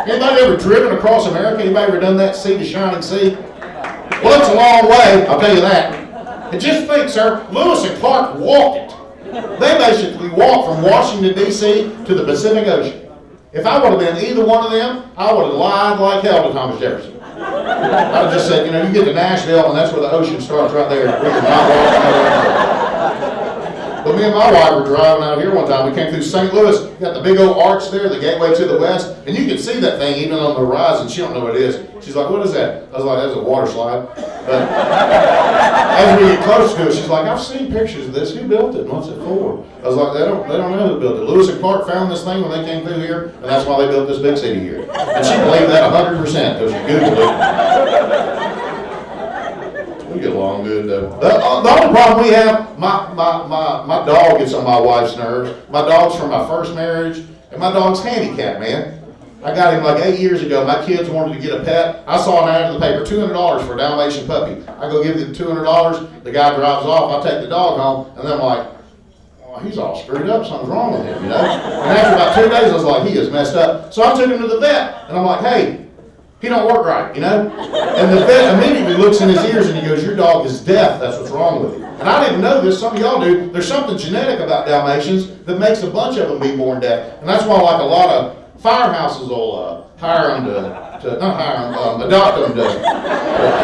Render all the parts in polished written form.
Anybody ever driven across America? Anybody ever done that sea to shining sea? Well, it's a long way, I'll tell you that. And just think, sir, Lewis and Clark walked it. They basically walked from Washington, D.C. to the Pacific Ocean. If I would have been either one of them, I would have lied like hell to Thomas Jefferson. I would have just said, you know, you get to Nashville and that's where the ocean starts right there. We can not walk another. But me and my wife were driving out here one time. We came through St. Louis, got the big old arch there, the gateway to the west, and you can see that thing even on the horizon. She don't know what it is. She's like, what is that? I was like, that's a water slide. But as we get close to it, she's like, I've seen pictures of this. Who built it and what's it for? I was like, they don't know who built it. Lewis and Clark found this thing when they came through here, and that's why they built this big city here. And she believed that 100% because she Googled it. We get along good though. The only problem we have, my dog gets on my wife's nerves. My dog's from my first marriage, and my dog's handicapped, man. I got him like 8 years ago. My kids wanted to get a pet. I saw an ad in the paper, $200 for a Dalmatian puppy. I go give them $200. The guy drives off. I take the dog home, and then I'm like, oh, he's all screwed up. Something's wrong with him, you know? And after about 2 days, I was like, he is messed up. So I took him to the vet, and I'm like, hey, he don't work right, you know? And the vet immediately looks in his ears and he goes, your dog is deaf, that's what's wrong with him. And I didn't know this, some of y'all do. There's something genetic about Dalmatians that makes a bunch of them be born deaf. And that's why like a lot of firehouses will hire them adopt them to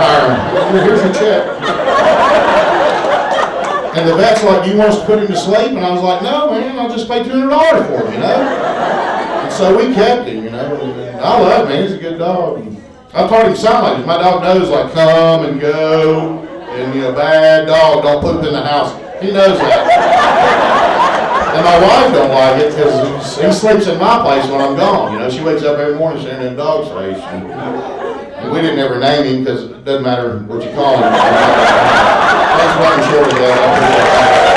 hire them. Here's your check. And the vet's like, do you want us to put him to sleep? And I was like, no, man, I'll just pay $200 for him, you know? And so we kept him, you know? I love him, he's a good dog. I taught him sign language. My dog knows like come and go, and you know, bad dog, don't poop in the house. He knows that. And my wife don't like it because he sleeps in my place when I'm gone. You know, she wakes up every morning staring in the dog's face. And we didn't ever name him because it doesn't matter what you call him. Thanks for letting me share with that.